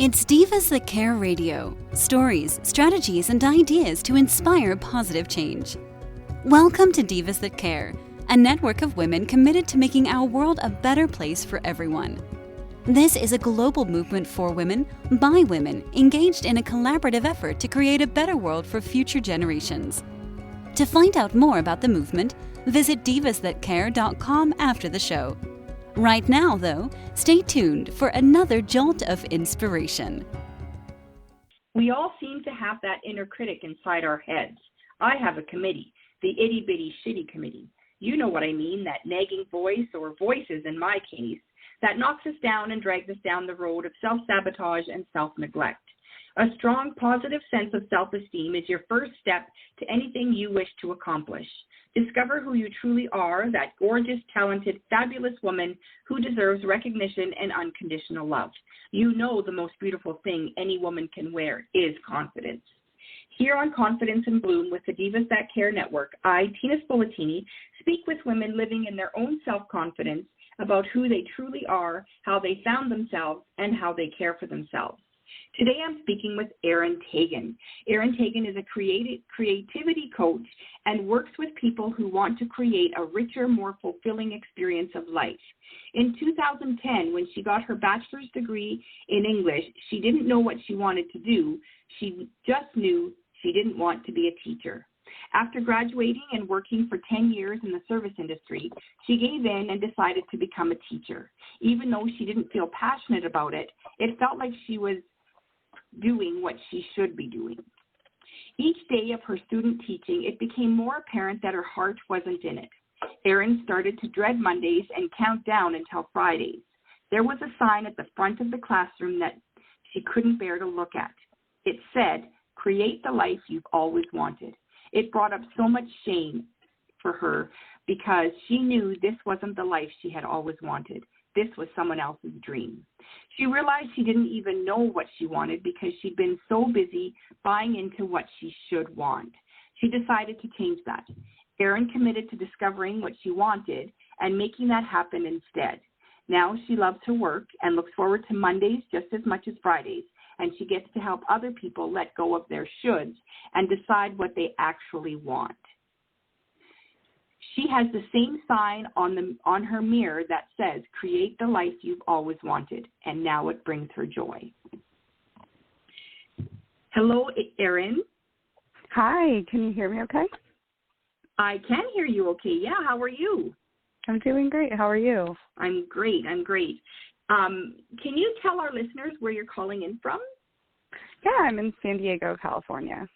It's Divas That Care Radio. Stories, strategies, and ideas to inspire positive change. Welcome to Divas That Care, a network of women committed to making our world a better place for everyone. This is a global movement for women, by women, engaged in a collaborative effort to create a better world for future generations. To find out more about the movement, visit divasthatcare.com after the show. Right now, though, stay tuned for another jolt of inspiration. We all seem to have that inner critic inside our heads. I have a committee, the itty bitty shitty committee. You know what I mean, that nagging voice, or voices in my case, that knocks us down and drags us down the road of self-sabotage and self-neglect. A strong, positive sense of self-esteem is your first step to anything you wish to accomplish. Discover who you truly are, that gorgeous, talented, fabulous woman who deserves recognition and unconditional love. You know the most beautiful thing any woman can wear is confidence. Here on Confidence in Bloom with the Divas That Care Network, I, Tina Spolatini, speak with women living in their own self-confidence about who they truly are, how they found themselves, and how they care for themselves. Today I'm speaking with Erin Tagan. Erin Tagan is a creativity coach and works with people who want to create a richer, more fulfilling experience of life. In 2010, when she got her bachelor's degree in English, she didn't know what she wanted to do. She just knew she didn't want to be a teacher. After graduating and working for 10 years in the service industry, she gave in and decided to become a teacher. Even though she didn't feel passionate about it, it felt like she was doing what she should be doing. Each day of her student teaching, it became more apparent that her heart wasn't in it. Erin started to dread Mondays and count down until Fridays. There was a sign at the front of the classroom that she couldn't bear to look at. It said, "Create the life you've always wanted." It brought up so much shame for her because she knew this wasn't the life she had always wanted. This was someone else's dream. She realized she didn't even know what she wanted because she'd been so busy buying into what she should want. She decided to change that. Erin committed to discovering what she wanted and making that happen instead. Now she loves her work and looks forward to Mondays just as much as Fridays, and she gets to help other people let go of their shoulds and decide what they actually want. She has the same sign on her mirror that says, "Create the life you've always wanted," and now it brings her joy. Hello, Erin. Hi, can you hear me okay? I can hear you okay. Yeah, how are you? I'm doing great. How are you? I'm great. Can you tell our listeners where you're calling in from? Yeah, I'm in San Diego, California.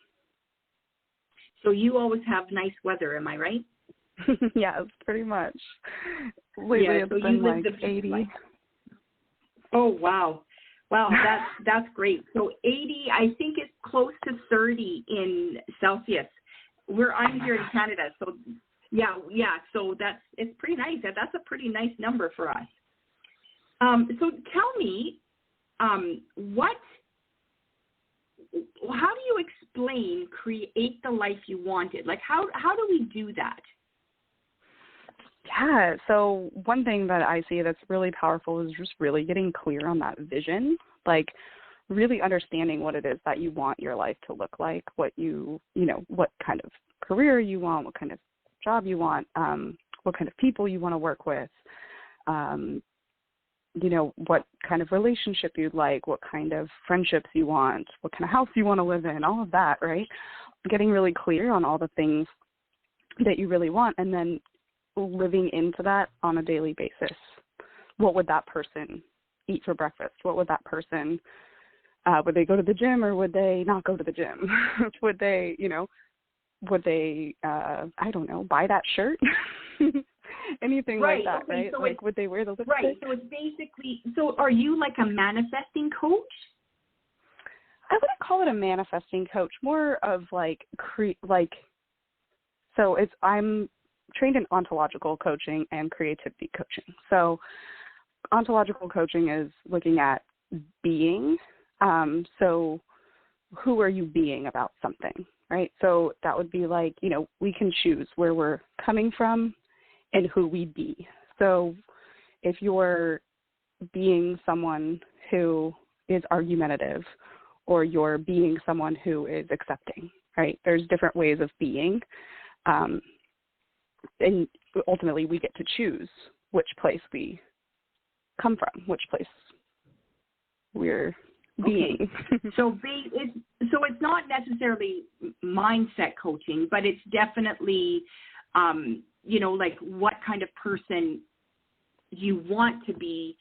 So you always have nice weather, am I right? Yes, pretty much. Lately it's been like 80. Oh, wow. Wow, that's great. So 80, I think it's close to 30 in Celsius. I'm here in Canada, so yeah. So it's pretty nice. That's a pretty nice number for us. So tell me, how do you explain create the life you wanted? Like how do we do that? Yeah, so one thing that I see that's really powerful is just really getting clear on that vision, like really understanding what it is that you want your life to look like, what what kind of career you want, what kind of job you want, what kind of people you want to work with, what kind of relationship you'd like, what kind of friendships you want, what kind of house you want to live in, all of that, right? Getting really clear on all the things that you really want, and then living into that on a daily basis. What would that person eat for breakfast? What would that person, would they go to the gym or would they not go to the gym? would they, I don't know, buy that shirt? Anything right, like that, okay, right? So like, would they wear the lipstick? Right, so it's basically, are you like a manifesting coach? I wouldn't call it a manifesting coach, more of I'm trained in ontological coaching and creativity coaching. So ontological coaching is looking at being. So who are you being about something, right? So that would be like, we can choose where we're coming from and who we be. So if you're being someone who is argumentative, or you're being someone who is accepting, right? There's different ways of being. And ultimately we get to choose which place we come from, which place we're being. Okay. So it's not necessarily mindset coaching, but it's definitely, like what kind of person you want to be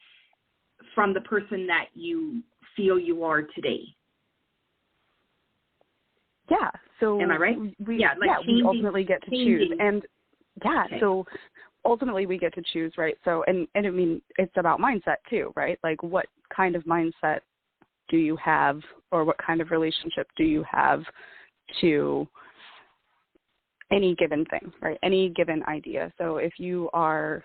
from the person that you feel you are today. Yeah. So am I right? We ultimately get to choose. And okay. So ultimately we get to choose, right? So, and I mean, it's about mindset too, right? Like what kind of mindset do you have, or what kind of relationship do you have to any given thing, right? Any given idea. So if you are,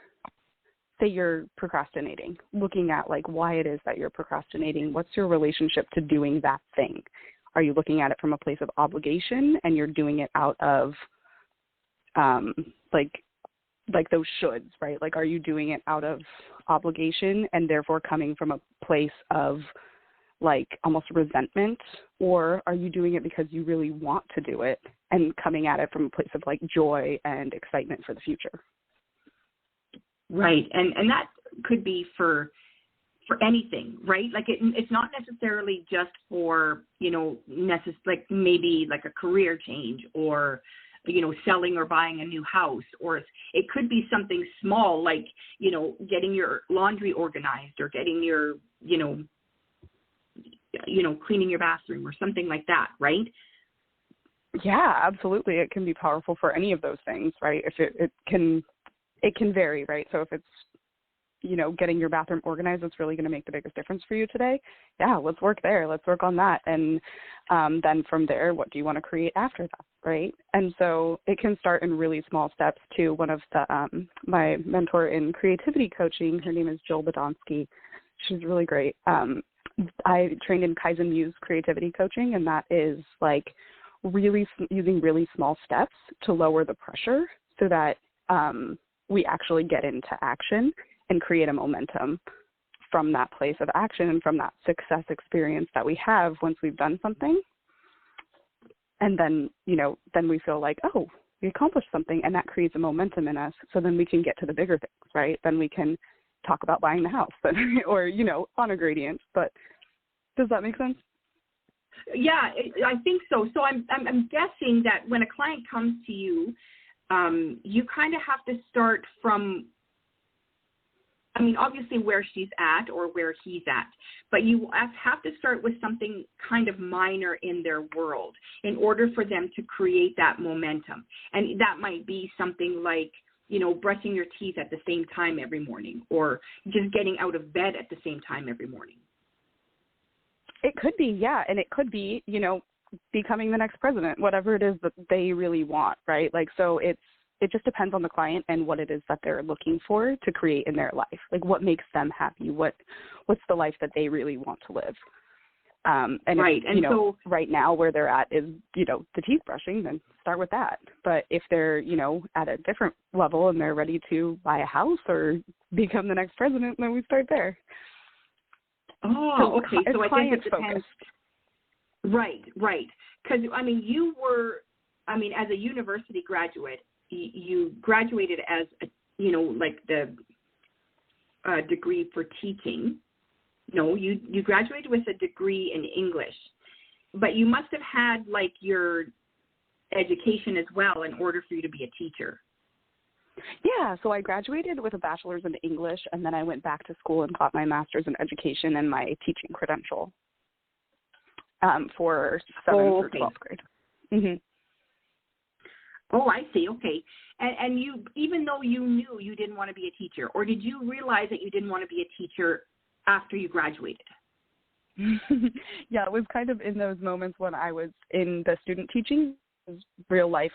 say you're procrastinating, looking at like why it is that you're procrastinating, what's your relationship to doing that thing? Are you looking at it from a place of obligation and you're doing it out of like those shoulds, right? Like, are you doing it out of obligation and therefore coming from a place of like almost resentment, or are you doing it because you really want to do it and coming at it from a place of like joy and excitement for the future? Right. And that could be for anything, right? Like it's not necessarily just for, like maybe like a career change or, selling or buying a new house, or it could be something small like, getting your laundry organized or getting your, cleaning your bathroom or something like that, right? Yeah, absolutely. It can be powerful for any of those things, right? If it can vary, right? So if it's, getting your bathroom organized, it's really going to make the biggest difference for you today. Yeah, let's work there. Let's work on that. And then from there, what do you want to create after that, right? And so it can start in really small steps too. One of the my mentor in creativity coaching, her name is Jill Badonsky. She's really great. I trained in Kaizen Muse creativity coaching, and that is like really using really small steps to lower the pressure so that we actually get into action and create a momentum from that place of action and from that success experience that we have once we've done something. And then, then we feel like, oh, we accomplished something, and that creates a momentum in us. So then we can get to the bigger things, right? Then we can talk about buying the house or, honor gradients. But does that make sense? Yeah, I think so. So I'm guessing that when a client comes to you, you kind of have to start from, obviously where she's at or where he's at, but you have to start with something kind of minor in their world in order for them to create that momentum. And that might be something like, brushing your teeth at the same time every morning, or just getting out of bed at the same time every morning. It could be, yeah. And it could be, becoming the next president, whatever it is that they really want, right? Like, so it just depends on the client and what it is that they're looking for to create in their life. Like what makes them happy? What's the life that they really want to live? And right. If, and so right now where they're at is, the teeth brushing, then start with that. But if they're, at a different level and they're ready to buy a house or become the next president, then we start there. Oh, okay. So I think it depends. Focused. Right. Because, you were, as a university graduate, you graduated as, like the degree for teaching. No, you graduated with a degree in English, but you must have had like your education as well in order for you to be a teacher. Yeah, so I graduated with a bachelor's in English, and then I went back to school and got my master's in education and my teaching credential for 7th through 12th grade. Mm-hmm. Oh, I see. Okay. And you, even though you knew you didn't want to be a teacher, or did you realize that you didn't want to be a teacher after you graduated? Yeah, it was kind of in those moments when I was in the student teaching, real life,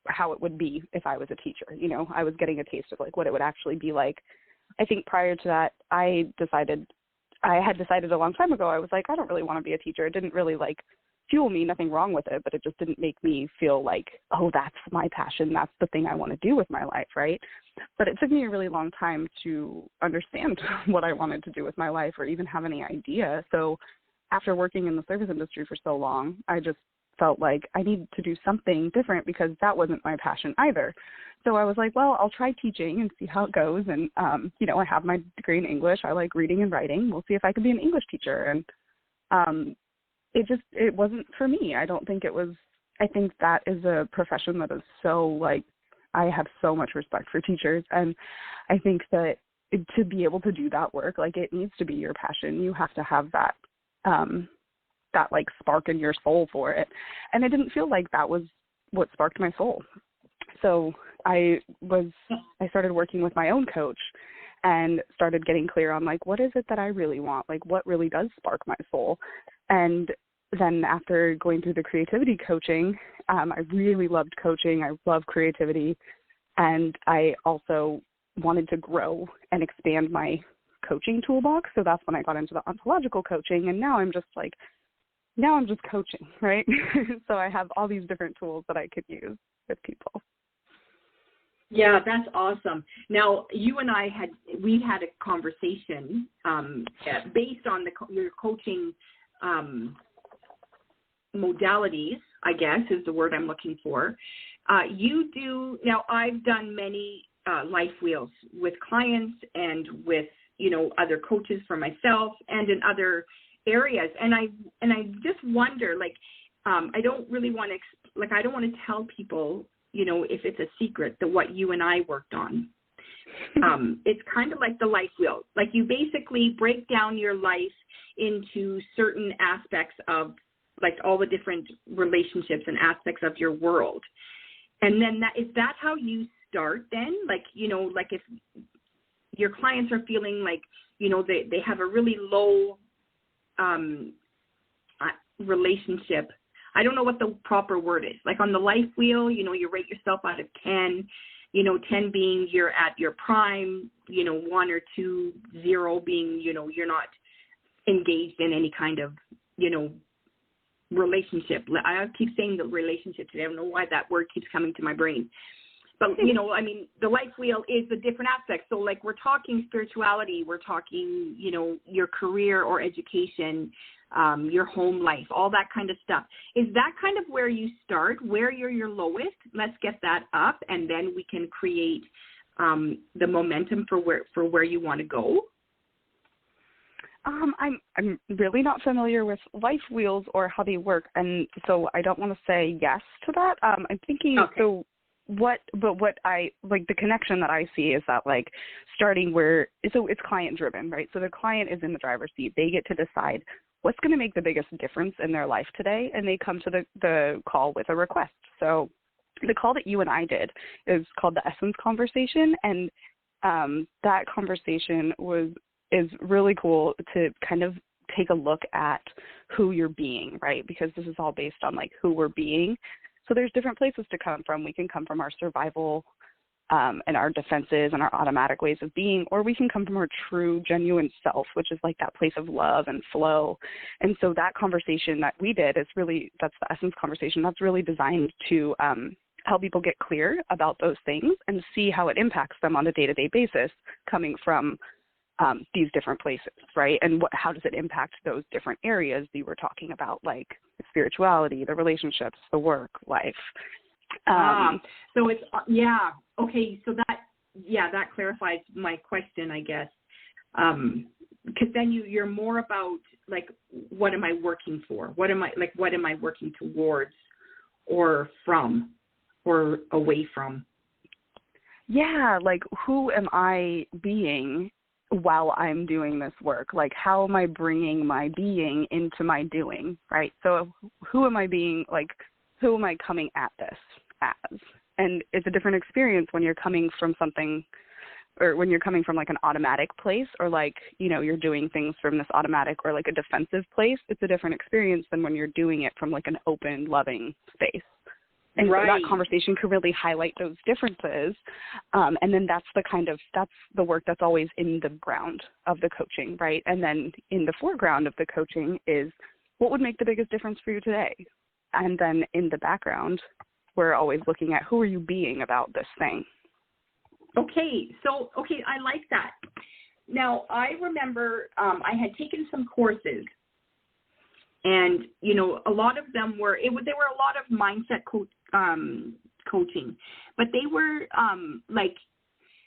how it would be if I was a teacher. I was getting a taste of like what it would actually be like. I think prior to that, I had decided a long time ago, I was like, I don't really want to be a teacher. It didn't really like fuel me, nothing wrong with it, but it just didn't make me feel like, oh, that's my passion, that's the thing I want to do with my life, right? But it took me a really long time to understand what I wanted to do with my life or even have any idea. So after working in the service industry for so long, I just felt like I needed to do something different because that wasn't my passion either. So I was like, well, I'll try teaching and see how it goes. And, I have my degree in English. I like reading and writing. We'll see if I can be an English teacher. And it wasn't for me. I think that is a profession that is so, like, I have so much respect for teachers. And I think that to be able to do that work, like, it needs to be your passion. You have to have that, that like spark in your soul for it. And I didn't feel like that was what sparked my soul. So I started working with my own coach and started getting clear on, like, what is it that I really want? Like, what really does spark my soul? And then after going through the creativity coaching, I really loved coaching. I love creativity. And I also wanted to grow and expand my coaching toolbox. So that's when I got into the ontological coaching. And now I'm just coaching, right? So I have all these different tools that I could use with people. Yeah, that's awesome. Now, you and I we had a conversation based on your coaching modalities, I guess is the word I'm looking for. Now I've done many life wheels with clients and with, other coaches for myself and in other areas. And I just wonder, like, I don't really want to, I don't want to tell people, if it's a secret, that what you and I worked on. It's kind of like the life wheel. Like, you basically break down your life into certain aspects of, like, all the different relationships and aspects of your world. And then is that how you start then? Like, like if your clients are feeling like, they have a really low relationship. I don't know what the proper word is. Like on the life wheel, you rate yourself out of 10, 10 being you're at your prime, 1 or 2, 0 being, you're not engaged in any kind of, relationship. I keep saying the relationship today. I don't know why that word keeps coming to my brain. But, the life wheel is the different aspects. So, like, we're talking spirituality, we're talking, your career or education, your home life, all that kind of stuff. Is that kind of where you start, where you're your lowest? Let's get that up, and then we can create the momentum for where you want to go. I'm really not familiar with life wheels or how they work, and so I don't want to say yes to that. I'm thinking, okay. So what I, like, the connection that I see is that, like, starting so it's client driven, right? So the client is in the driver's seat. They get to decide what's going to make the biggest difference in their life today, and they come to the call with a request. So the call that you and I did is called the Essence Conversation, and that conversation is really cool to kind of take a look at who you're being, right? Because this is all based on, like, who we're being. So there's different places to come from. We can come from our survival and our defenses and our automatic ways of being, or we can come from our true, genuine self, which is like that place of love and flow. And so that conversation that we did that's the Essence Conversation. That's really designed to help people get clear about those things and see how it impacts them on a day-to-day basis coming from these different places, right? And how does it impact those different areas that you were talking about, like spirituality, the relationships, the work, life. So it's, okay. So that clarifies my question, I guess. Because then you're more about, like, what am I working for? What am I working towards or from or away from? Yeah, like, who am I being while I'm doing this work? Like, how am I bringing my being into my doing, right? So who am I being, like, who am I coming at this as? And it's a different experience when you're coming from something, or when you're coming from, like, an automatic place, or, like, you're doing things from this automatic or, like, a defensive place. It's a different experience than when you're doing it from, like, an open, loving space. And right. So that conversation could really highlight those differences. And then that's the work that's always in the ground of the coaching, right? And then in the foreground of the coaching is what would make the biggest difference for you today? And then in the background, we're always looking at who are you being about this thing. Okay, I like that. Now, I remember I had taken some courses, and, you know, a lot of them were, they were a lot of mindset coaching, but they were like,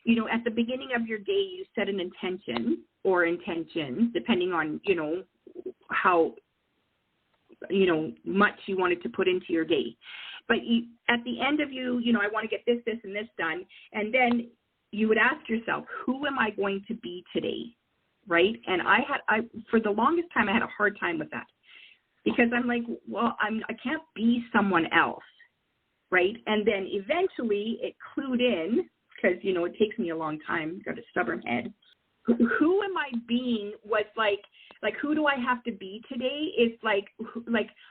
you know, at the beginning of your day, you set an intention or intentions, depending on, you know, how, you know, much you wanted to put into your day. But at the end of you know, I want to get this, this, and this done. And then you would ask yourself, who am I going to be today? Right? And I for the longest time, I had a hard time with that, because I'm like, well, I can't be someone else. Right? And then eventually it clued in, because, you know, it takes me a long time, got a stubborn head. Who am I being was like, who do I have to be today? It's like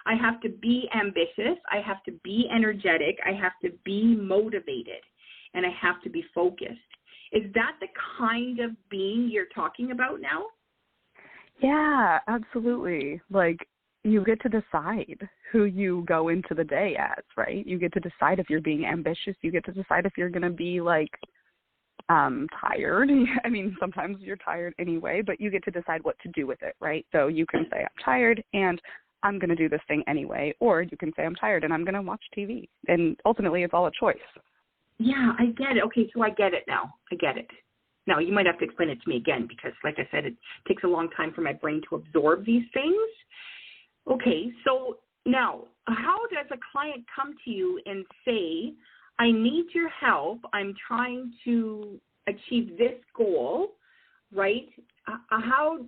I have to be ambitious. I have to be energetic. I have to be motivated, and I have to be focused. Is that the kind of being you're talking about now? Yeah, absolutely. Like, you get to decide who you go into the day as, right? You get to decide if you're being ambitious. You get to decide if you're going to be like tired. I mean, sometimes you're tired anyway, but you get to decide what to do with it, right? So you can say, I'm tired and I'm going to do this thing anyway, or you can say, I'm tired and I'm going to watch TV. And ultimately, it's all a choice. Yeah, I get it. Okay, so I get it now. I get it. Now, you might have to explain it to me again, because, like I said, it takes a long time for my brain to absorb these things. Okay, so now, how does a client come to you and say, I need your help, I'm trying to achieve this goal, right? How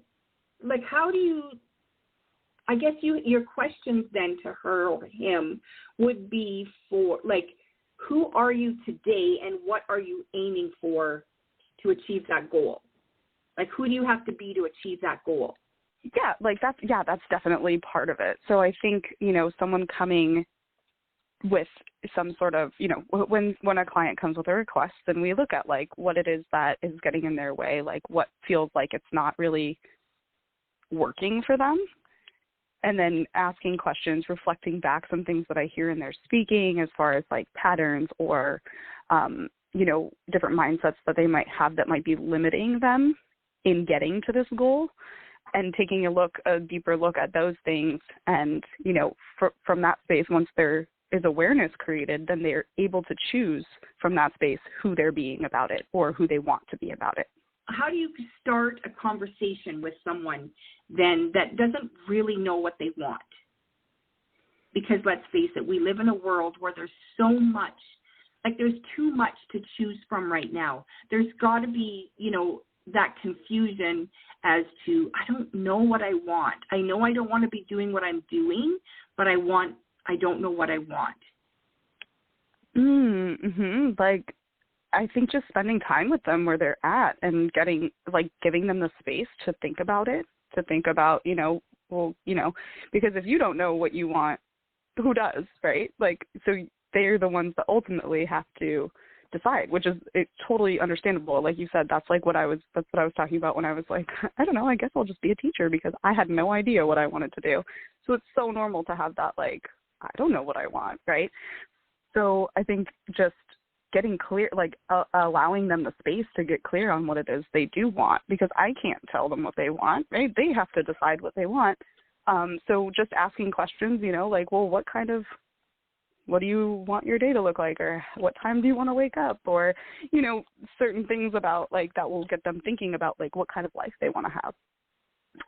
do you, I guess your questions then to her or him would be for, like, who are you today and what are you aiming for to achieve that goal? Like, who do you have to be to achieve that goal? Yeah, that's definitely part of it. So I think, you know, someone coming with some sort of, you know, when a client comes with a request, then we look at like what it is that is getting in their way, like what feels like it's not really working for them. And then asking questions, reflecting back some things that I hear in their speaking as far as like patterns or, you know, different mindsets that they might have that might be limiting them in getting to this goal, and taking a deeper look at those things. And, you know, from that space, once there is awareness created, then they're able to choose from that space who they're being about it or who they want to be about it. How do you start a conversation with someone then that doesn't really know what they want? Because let's face it, we live in a world where there's so much, like there's too much to choose from right now. There's got to be, you know, that confusion as to, I don't know what I want. I know I don't want to be doing what I'm doing, but I don't know what I want. Like, I think just spending time with them where they're at and giving them the space to think about it, to think about, you know, well, you know, because if you don't know what you want, who does, right? Like, so they're the ones that ultimately have to decide, which is totally understandable. Like you said, that's what I was talking about when I was like, I don't know, I guess I'll just be a teacher, because I had no idea what I wanted to do. So it's so normal to have that, like, I don't know what I want, right? So I think just getting clear, like allowing them the space to get clear on what it is they do want, because I can't tell them what they want, right? They have to decide what they want. So just asking questions, you know, like, well, what do you want your day to look like? Or what time do you want to wake up? Or, you know, certain things about like that will get them thinking about like what kind of life they want to have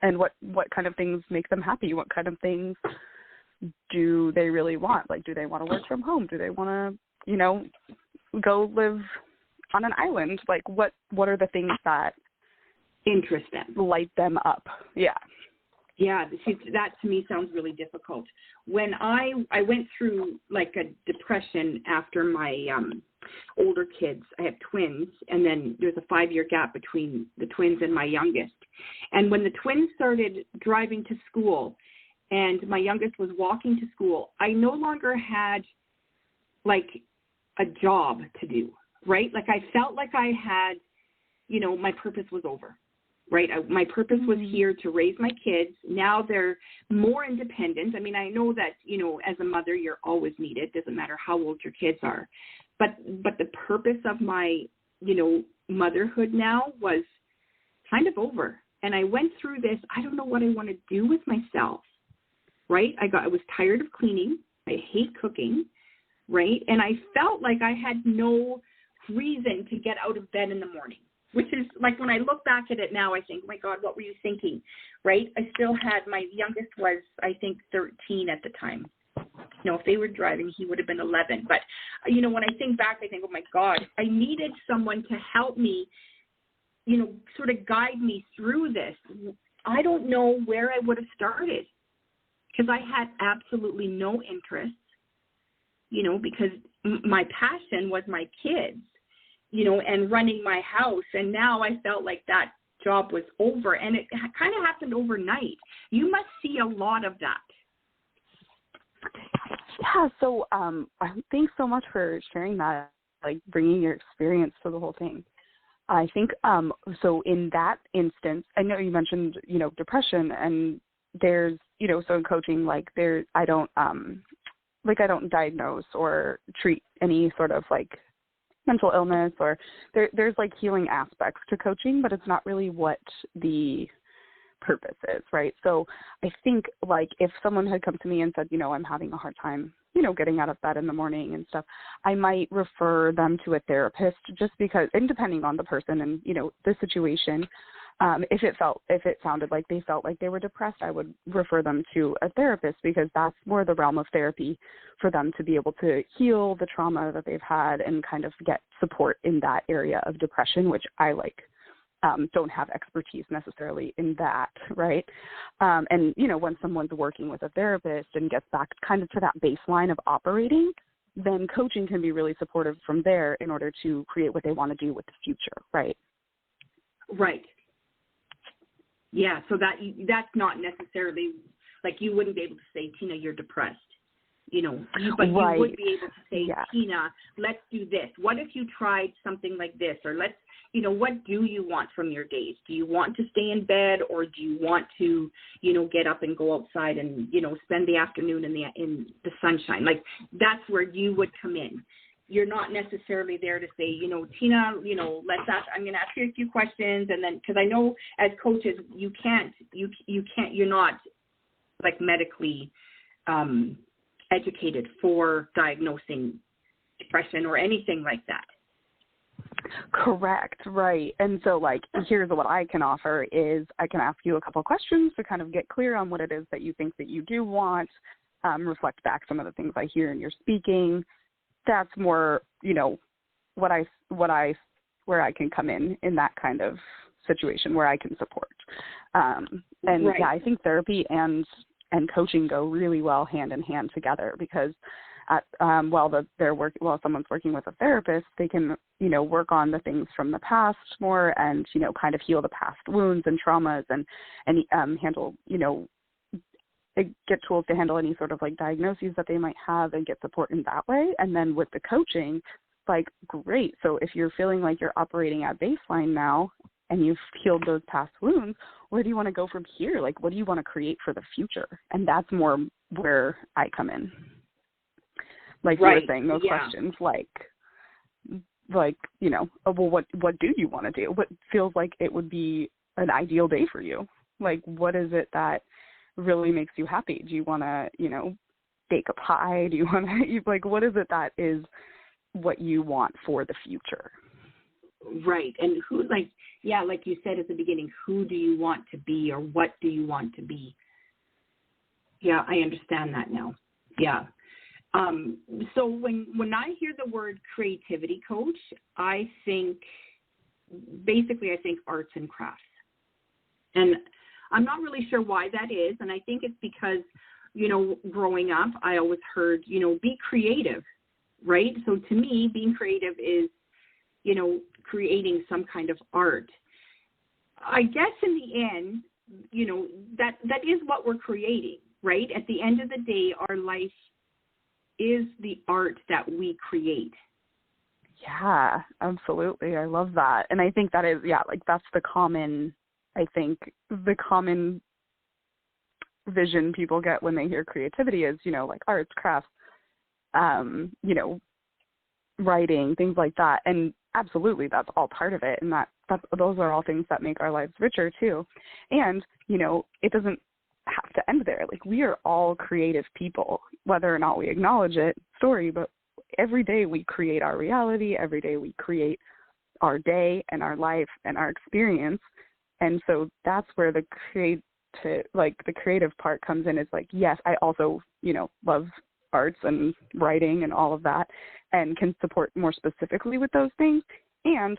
and what kind of things make them happy. What kind of things do they really want? Like, do they want to work from home? Do they want to, you know, go live on an island? Like, what are the things that interest them, light them up? Yeah. Yeah, that to me sounds really difficult. When I went through like a depression after my older kids, I have twins, and then there's a 5-year gap between the twins and my youngest. And when the twins started driving to school and my youngest was walking to school, I no longer had like a job to do, right? Like I felt like I had, you know, my purpose was over. right? My purpose was here to raise my kids. Now they're more independent. I mean, I know that, as a mother, you're always needed. Doesn't matter how old your kids are. But the purpose of my, motherhood now was kind of over. And I went through this, I don't know what I want to do with myself, right? I was tired of cleaning. I hate cooking, right? And I felt like I had no reason to get out of bed in the morning, which is like when I look back at it now, I think, oh my God, what were you thinking, right? I still had, my youngest was, I think, 13 at the time. If they were driving, he would have been 11. But, when I think back, I think, oh my God, I needed someone to help me, sort of guide me through this. I don't know where I would have started because I had absolutely no interest, because my passion was my kids, and running my house. And now I felt like that job was over, and it kind of happened overnight. You must see a lot of that. Yeah, so thanks so much for sharing that, like bringing your experience to the whole thing. I think, so in that instance, I know you mentioned, depression, and there's, so in coaching, I don't diagnose or treat any sort of like mental illness, or there's like healing aspects to coaching, but it's not really what the purpose is, right? So I think like if someone had come to me and said, I'm having a hard time, getting out of bed in the morning and stuff, I might refer them to a therapist just because, and depending on the person and, the situation, if it sounded like they felt like they were depressed, I would refer them to a therapist because that's more the realm of therapy for them to be able to heal the trauma that they've had and kind of get support in that area of depression, which I don't have expertise necessarily in that, right? And, when someone's working with a therapist and gets back kind of to that baseline of operating, then coaching can be really supportive from there in order to create what they want to do with the future, right? Right. Yeah, so that's not necessarily, like you wouldn't be able to say, Tina, you're depressed, but right. You would be able to say, yeah. Tina, let's do this. What if you tried something like this? Or let's, what do you want from your days? Do you want to stay in bed, or do you want to, get up and go outside and, spend the afternoon in the sunshine? Like that's where you would come in. You're not necessarily there to say, Tina, let's ask, I'm going to ask you a few questions. And then, because I know as coaches, you're not like medically educated for diagnosing depression or anything like that. Correct. Right. And so like, here's what I can offer is I can ask you a couple of questions to kind of get clear on what it is that you think that you do want, reflect back some of the things I hear in your speaking. That's more, where I can come in that kind of situation where I can support. And right. Yeah, I think therapy and coaching go really well hand in hand together because while someone's working with a therapist, they can, work on the things from the past more and, kind of heal the past wounds and traumas and handle, get tools to handle any sort of like diagnoses that they might have and get support in that way. And then with the coaching, like, great. So if you're feeling like you're operating at baseline now and you've healed those past wounds, where do you want to go from here? Like, what do you want to create for the future? And that's more where I come in. Like right. You were saying, those questions, like, well, what do you want to do? What feels like it would be an ideal day for you? Like, what is it that really makes you happy? Do you want to, bake a pie? Do you want to, like, what is it that is what you want for the future? Right. And who, like you said at the beginning, who do you want to be or what do you want to be? Yeah, I understand that now. Yeah. So when I hear the word creativity coach, I think arts and crafts. And I'm not really sure why that is. And I think it's because, growing up, I always heard, be creative, right? So to me, being creative is, creating some kind of art. I guess in the end, that is what we're creating, right? At the end of the day, our life is the art that we create. Yeah, absolutely. I love that. And I think that is, that's the common I think the common vision people get when they hear creativity is, like arts, crafts, writing, things like that. And absolutely, that's all part of it. And those are all things that make our lives richer too. And, it doesn't have to end there. Like, we are all creative people, whether or not we acknowledge it, but every day we create our reality. Every day we create our day and our life and our experience. And so that's where the creative part comes in. Is like, yes, I also, love arts and writing and all of that, and can support more specifically with those things. And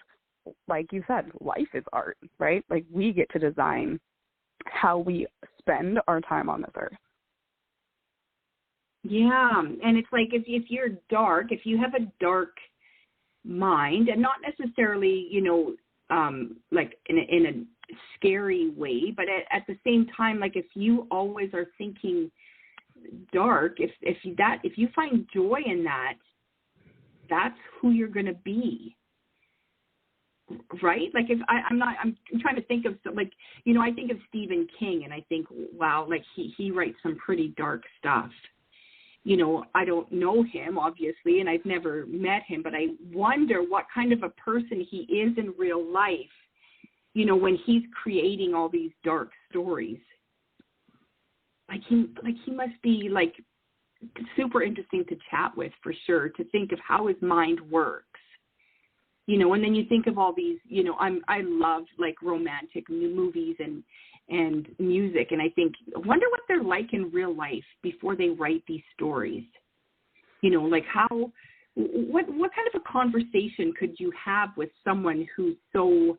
like you said, life is art, right? Like, we get to design how we spend our time on this earth. Yeah, and it's like if you're dark, if you have a dark mind, and not necessarily, like in a scary way, but at the same time, like if you always are thinking dark, if you find joy in that, that's who you're going to be, right? Like, if I'm trying to think of, like, I think of Stephen King, and I think, wow, like he writes some pretty dark stuff. I don't know him, obviously, and I've never met him, but I wonder what kind of a person he is in real life, when he's creating all these dark stories. Like he must be, like, super interesting to chat with, for sure, to think of how his mind works. And then you think of all these, I love, like, romantic movies and music, and I wonder what they're like in real life before they write these stories. Like what kind of a conversation could you have with someone who's so,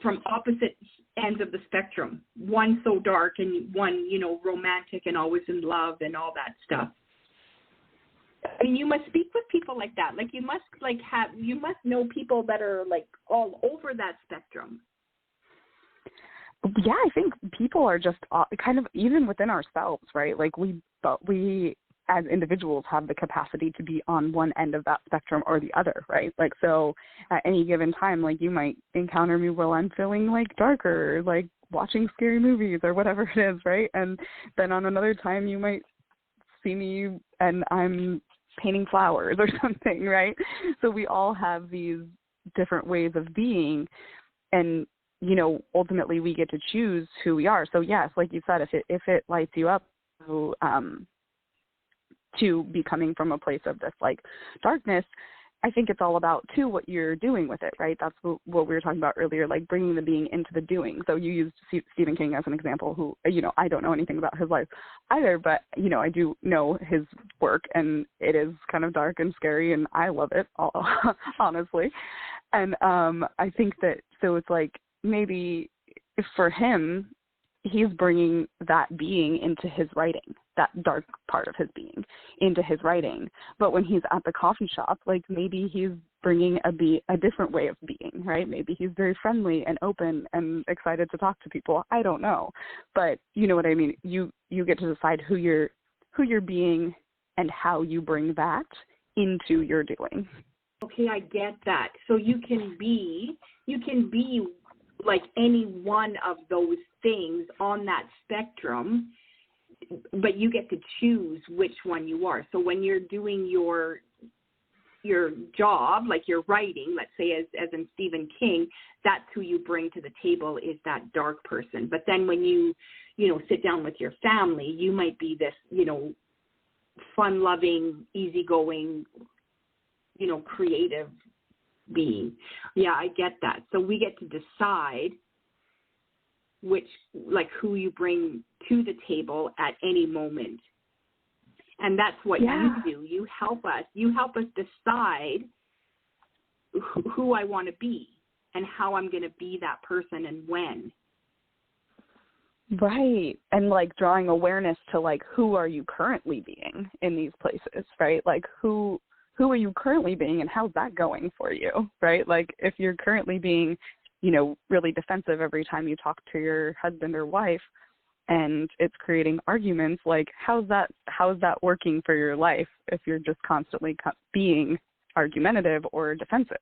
from opposite ends of the spectrum, one so dark and one, romantic and always in love and all that stuff? I mean, you must speak with people like that. Like, you must know people that are, like, all over that spectrum. Yeah, I think people are just kind of, even within ourselves, right? Like, we as individuals have the capacity to be on one end of that spectrum or the other, right? Like, so at any given time, like, you might encounter me while I'm feeling, like, darker, like watching scary movies or whatever it is, right? And then on another time you might see me and I'm painting flowers or something, right? So we all have these different ways of being, and ultimately we get to choose who we are. So yes, like you said, if it lights you up to be coming from a place of this, like, darkness, I think it's all about too what you're doing with it, right? That's what we were talking about earlier, like bringing the being into the doing. So you used Stephen King as an example, who, I don't know anything about his life either, but I do know his work, and it is kind of dark and scary, and I love it, honestly. And I think that, so it's like, maybe for him, he's bringing that being into his writing, that dark part of his being into his writing. But when he's at the coffee shop, like, maybe he's bringing a different way of being, right? Maybe he's very friendly and open and excited to talk to people. I don't know, but you know what I mean. You get to decide who you're being and how you bring that into your doing. Okay, I get that. So you can be like any one of those things on that spectrum, but you get to choose which one you are. So when you're doing your job, like you're writing, let's say as in Stephen King, that's who you bring to the table, is that dark person. But then when you sit down with your family, you might be this, fun-loving, easygoing, creative being. Yeah, I get that. So we get to decide who you bring to the table at any moment. And that's what you do. You help us decide who I want to be and how I'm going to be that person and when. Right. And like drawing awareness to like, who are you currently being in these places, right? Like who are you currently being and how's that going for you, right? Like if you're currently being, really defensive every time you talk to your husband or wife and it's creating arguments, like how's that working for your life if you're just constantly being argumentative or defensive?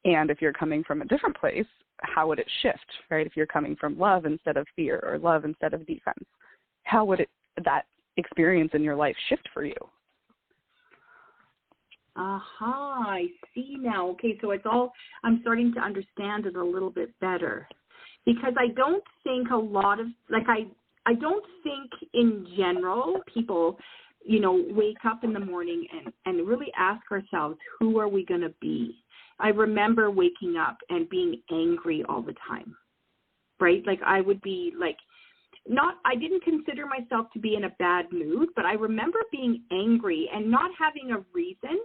And if you're coming from a different place, how would it shift, right? If you're coming from love instead of fear or love instead of defense, how would that experience in your life shift for you? Aha, I see now. Okay, so I'm starting to understand it a little bit better, because I don't think a lot of, I don't think in general people, wake up in the morning and really ask ourselves, who are we going to be? I remember waking up and being angry all the time, right? Like I would be like, I didn't consider myself to be in a bad mood, but I remember being angry and not having a reason,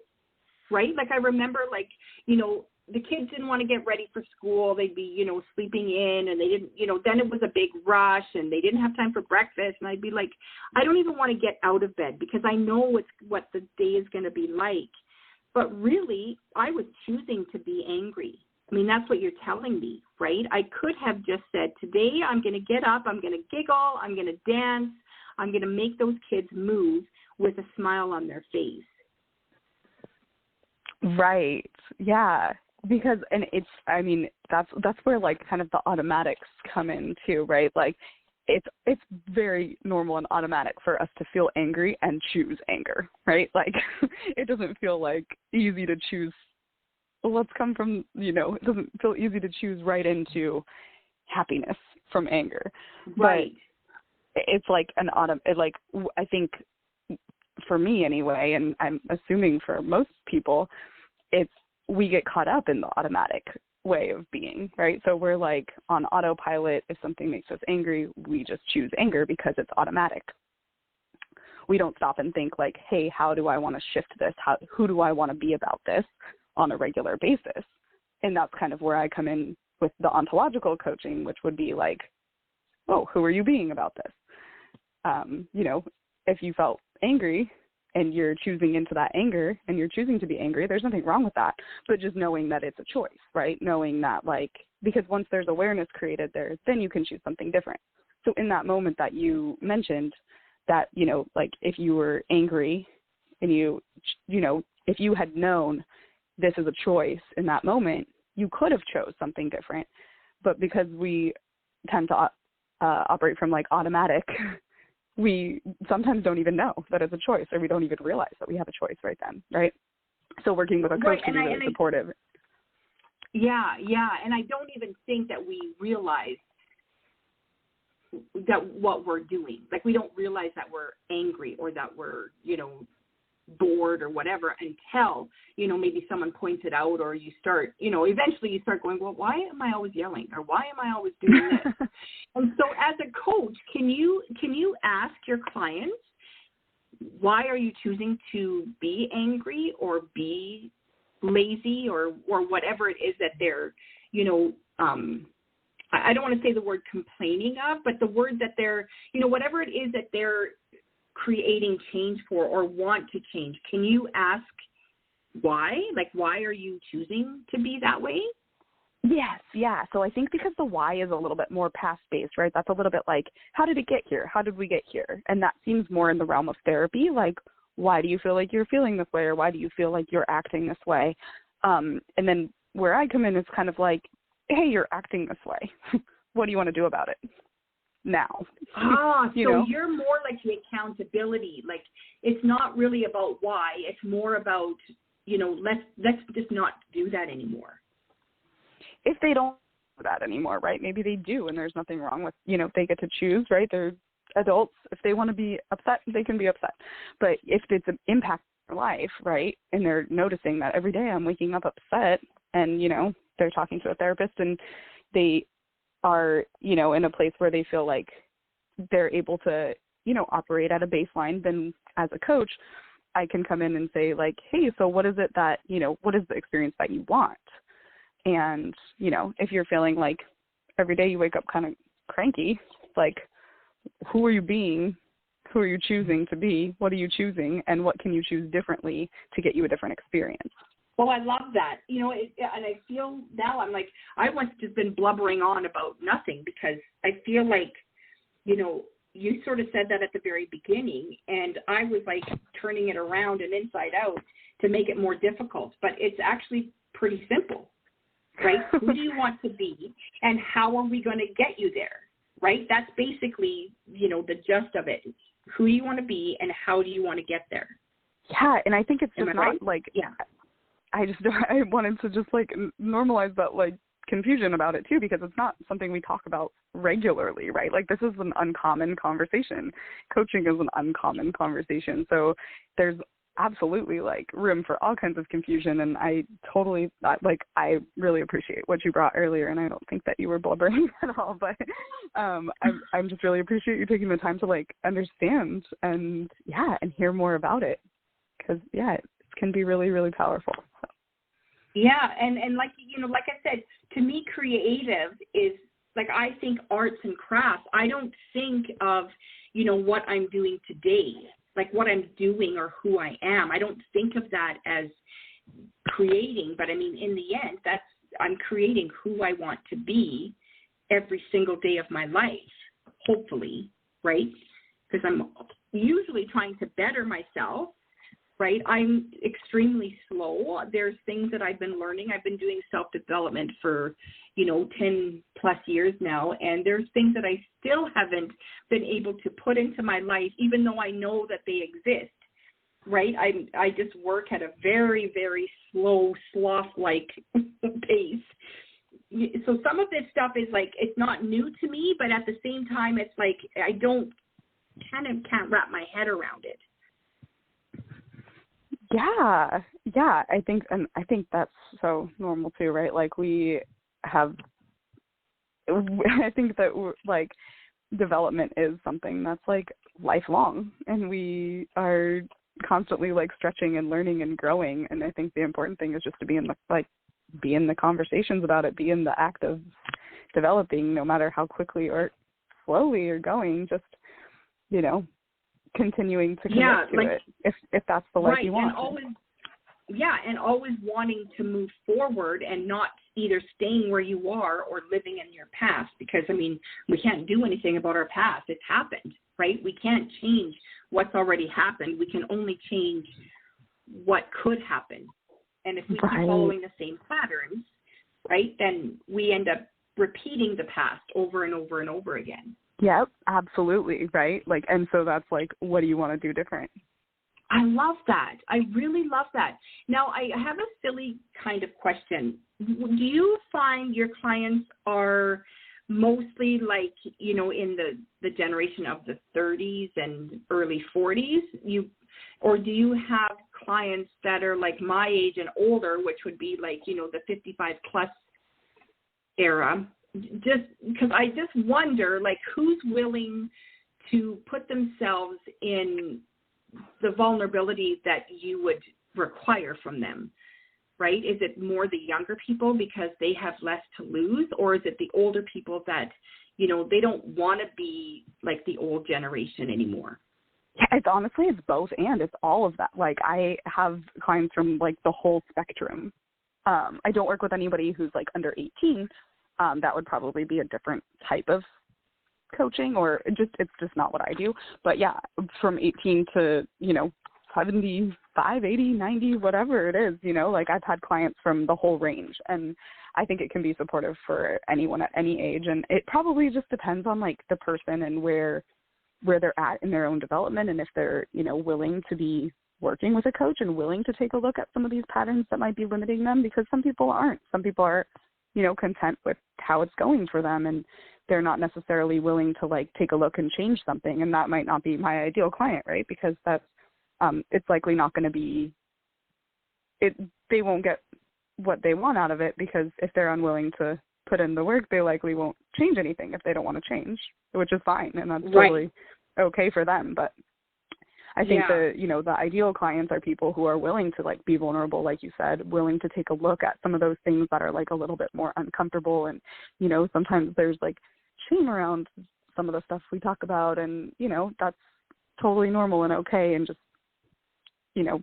right? Like I remember the kids didn't want to get ready for school. They'd be, sleeping in, and they didn't, then it was a big rush and they didn't have time for breakfast. And I'd be like, I don't even want to get out of bed because I know what the day is going to be like. But really, I was choosing to be angry. I mean, that's what you're telling me, right? I could have just said, today I'm going to get up, I'm going to giggle, I'm going to dance, I'm going to make those kids move with a smile on their face. Right. Yeah. Because, and that's where like kind of the automatics come in too, right? Like it's very normal and automatic for us to feel angry and choose anger, right? Like it doesn't feel like easy to choose. Let's come from, it doesn't feel easy to choose right into happiness from anger. Right. But it's like I think for me anyway, and I'm assuming for most people, we get caught up in the automatic way of being, right? So we're like on autopilot. If something makes us angry, we just choose anger because it's automatic. We don't stop and think like, hey, how do I want to shift this? Who do I want to be about this on a regular basis? And that's kind of where I come in with the ontological coaching, which would be like, oh, who are you being about this? If you felt angry and you're choosing into that anger and you're choosing to be angry, there's nothing wrong with that. But just knowing that it's a choice, right? Knowing that because once there's awareness created there, then you can choose something different. So in that moment that you mentioned that, if you were angry and if you had known this is a choice in that moment, you could have chose something different. But because we tend to operate from automatic, we sometimes don't even know that it's a choice, or we don't even realize that we have a choice right then, right? So working with a coach can be really supportive. Yeah, and I don't even think that we realize that what we're doing. Like we don't realize that we're angry or that we're, bored or whatever until, maybe someone points it out, or you start, eventually you start going, well, why am I always yelling, or why am I always doing this? And so as a coach, can you ask your clients, why are you choosing to be angry or be lazy or whatever it is that they're, I don't want to say the word complaining of, but the word that they're, whatever it is that they're creating change for or want to change. Can you ask why? Like, why are you choosing to be that way? Yes, yeah. So I think because the why is a little bit more past-based, right? That's a little bit like, how did it get here? How did we get here? And that seems more in the realm of therapy, like, why do you feel like you're feeling this way, or why do you feel like you're acting this way? And then where I come in is kind of like, hey, you're acting this way. What do you want to do about it now? So you're more like the accountability. Like, it's not really about why. It's more about, let's just not do that anymore. If they don't do that anymore, right? Maybe they do, and there's nothing wrong with, they get to choose, right? They're adults. If they want to be upset, they can be upset. But if it's an impact on their life, right, and they're noticing that every day I'm waking up upset, and, they're talking to a therapist and they are, in a place where they feel like they're able to, operate at a baseline, then as a coach, I can come in and say like, hey, so what is it that, what is the experience that you want? And, if you're feeling like every day you wake up kind of cranky, like, who are you being? Who are you choosing to be? What are you choosing? And what can you choose differently to get you a different experience? Well, I love that, and I feel now I'm like, I must have been blubbering on about nothing, because I feel like, you sort of said that at the very beginning, and I was like turning it around and inside out to make it more difficult, but it's actually pretty simple. right? Who do you want to be, and how are we going to get you there, right? That's basically, the gist of it. Who do you want to be, and how do you want to get there? Yeah, and I think it's just not right? like, yeah. I wanted to just like normalize that like confusion about it too, because it's not something we talk about regularly, right? Like this is an uncommon conversation. Coaching is an uncommon conversation. So there's absolutely like room for all kinds of confusion, and I really appreciate what you brought earlier, and I don't think that you were blubbering at all, but I'm just really appreciate you taking the time to like understand and hear more about it, because it can be really, really powerful. Yeah, and like like I said, to me, creative is like, I think arts and crafts. I don't think of what I'm doing today, like what I'm doing or who I am. I don't think of that as creating, but I mean, in the end, I'm creating who I want to be every single day of my life, hopefully, right? Because I'm usually trying to better myself, right? I'm extremely slow. There's things that I've been learning. I've been doing self-development for, 10 plus years now, and there's things that I still haven't been able to put into my life, even though I know that they exist, right? I just work at a very, very slow, sloth-like pace. So some of this stuff is like, it's not new to me, but at the same time, it's like I can't wrap my head around it. Yeah, I think that's so normal too, right? Like I think that like development is something that's like lifelong, and we are constantly like stretching and learning and growing. And I think the important thing is just to be in the conversations about it, be in the act of developing, no matter how quickly or slowly you're going, just, continuing to commit to it if that's the life you want. And always wanting to move forward and not either staying where you are or living in your past, because I mean, we can't do anything about our past. It's happened, right? We can't change what's already happened. We can only change what could happen. And if we keep following the same patterns, right, then we end up repeating the past over and over and over again. Yep, absolutely, right? Like, and so that's like, what do you want to do different? I love that. I really love that. Now, I have a silly kind of question. Do you find your clients are mostly like, in the generation of the 30s and early 40s? Or do you have clients that are like my age and older, which would be like, the 55 plus era? Just because I just wonder, like, who's willing to put themselves in the vulnerability that you would require from them, right? Is it more the younger people because they have less to lose, or is it the older people that, they don't want to be like the old generation anymore? Yeah, it's both, and it's all of that. Like, I have clients from like the whole spectrum. I don't work with anybody who's like under 18. That would probably be a different type of coaching, or it's just not what I do. But yeah, from 18 to, 75, 80, 90, whatever it is, like I've had clients from the whole range, and I think it can be supportive for anyone at any age. And it probably just depends on like the person and where they're at in their own development, and if they're, willing to be working with a coach and willing to take a look at some of these patterns that might be limiting them, because some people aren't. Some people are, content with how it's going for them, and they're not necessarily willing to like take a look and change something. And that might not be my ideal client, right? Because that's, it's likely not going to be, they won't get what they want out of it, because if they're unwilling to put in the work, they likely won't change anything if they don't want to change, which is fine. And that's totally okay for them. But I think the ideal clients are people who are willing to like be vulnerable, like you said, willing to take a look at some of those things that are like a little bit more uncomfortable. And, sometimes there's like shame around some of the stuff we talk about, and, that's totally normal and okay. And just,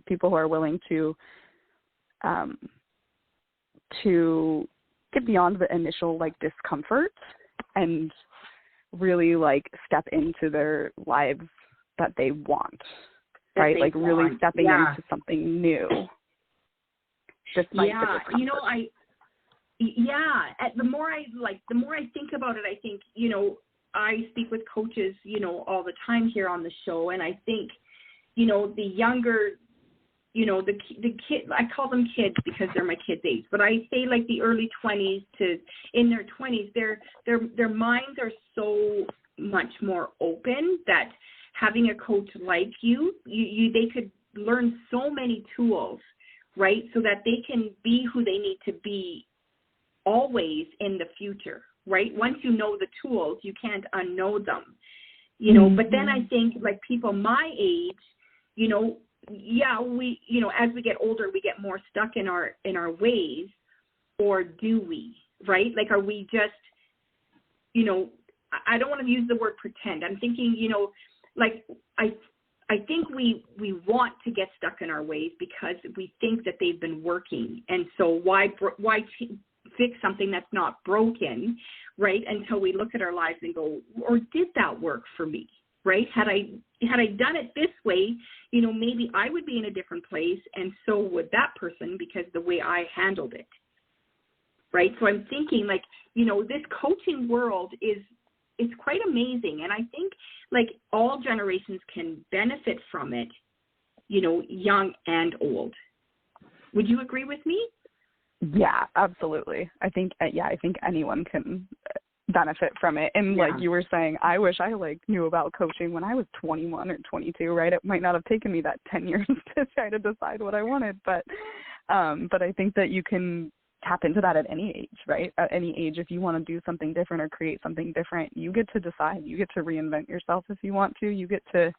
people who are willing to get beyond the initial like discomfort and really like step into their lives that they want, right? Like really stepping into something new. Despite the discomfort. Yeah, the more I think about it, I think, I speak with coaches, all the time here on the show, and I think, the younger, the kid, I call them kids because they're my kids' age, but I say like the early 20s to in their 20s, their minds are so much more open that having a coach like you they could learn so many tools, right, so that they can be who they need to be always in the future, right? Once you know the tools, you can't unknow them, But then I think like people my age, we, as we get older, we get more stuck in our ways, or do we, right? Like, are we just, I don't want to use the word pretend. I'm thinking, like I think we want to get stuck in our ways because we think that they've been working. And so why fix something that's not broken, right? Until we look at our lives and go, or did that work for me, right? Had I done it this way, maybe I would be in a different place, and so would that person because the way I handled it, right? So I'm thinking like, this coaching world it's quite amazing. And I think like all generations can benefit from it, young and old. Would you agree with me? Yeah, absolutely. I think anyone can benefit from it. And like you were saying, I wish I knew about coaching when I was 21 or 22, right? It might not have taken me that 10 years to try to decide what I wanted, but I think that you can tap into that at any age, right? At any age, if you want to do something different or create something different, you get to decide. You get to reinvent yourself if you want to. You get to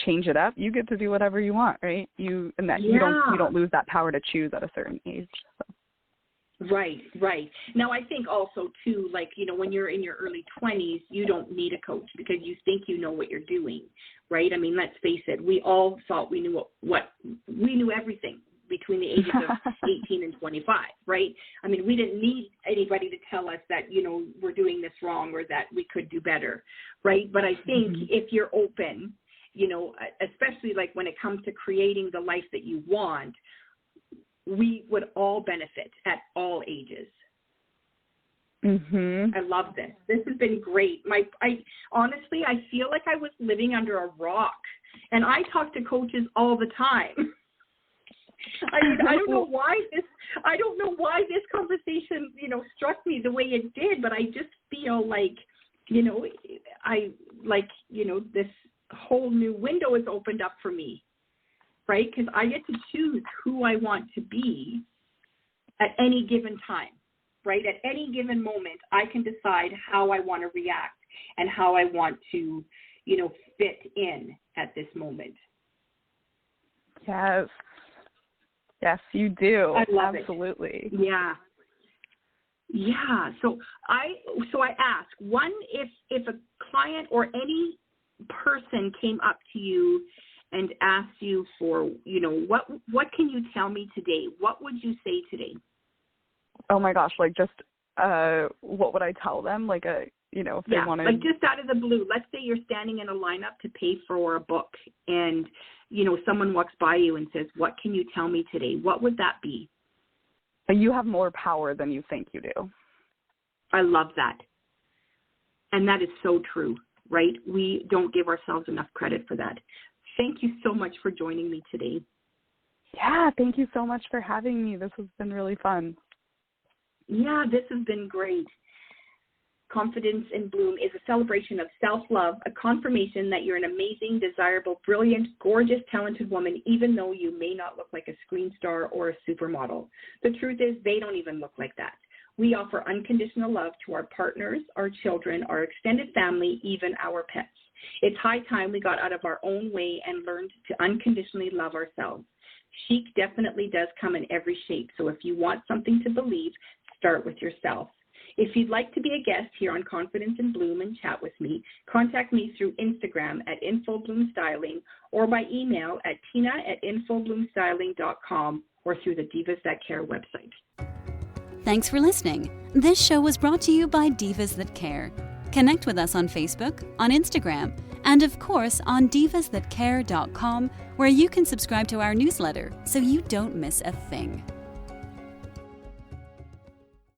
change it up. You get to do whatever you want, right? You don't lose that power to choose at a certain age. So. Right. Now, I think also, too, like, when you're in your early 20s, you don't need a coach because you think you know what you're doing, right? I mean, let's face it. We all thought we knew we knew everything between the ages of 18 and 25, right? I mean, we didn't need anybody to tell us that, we're doing this wrong or that we could do better, right? But I think if you're open, especially like when it comes to creating the life that you want, we would all benefit at all ages. I love this. This has been great. Honestly, I feel like I was living under a rock, and I talk to coaches all the time. I don't know why this conversation, struck me the way it did, but I just feel like, this whole new window is opened up for me, right? Because I get to choose who I want to be at any given time, right? At any given moment, I can decide how I want to react and how I want to, fit in at this moment. Yes, you do. I love Absolutely. It. Yeah. So I ask, one, if a client or any person came up to you and asked you for, what can you tell me today? What would you say today? Oh my gosh, what would I tell them? If they wanted, like just out of the blue. Let's say you're standing in a lineup to pay for a book, and someone walks by you and says, "What can you tell me today?" What would that be? You have more power than you think you do. I love that, and that is so true. Right? We don't give ourselves enough credit for that. Thank you so much for joining me today. Yeah, thank you so much for having me. This has been really fun. Yeah, this has been great. Confidence in Bloom is a celebration of self-love, a confirmation that you're an amazing, desirable, brilliant, gorgeous, talented woman, even though you may not look like a screen star or a supermodel. The truth is, they don't even look like that. We offer unconditional love to our partners, our children, our extended family, even our pets. It's high time we got out of our own way and learned to unconditionally love ourselves. Chic definitely does come in every shape, so if you want something to believe, start with yourself. If you'd like to be a guest here on Confidence in Bloom and chat with me, contact me through Instagram at infobloomstyling or by email at tina@infobloomstyling.com or through the Divas That Care website. Thanks for listening. This show was brought to you by Divas That Care. Connect with us on Facebook, on Instagram, and of course on divasthatcare.com, where you can subscribe to our newsletter so you don't miss a thing.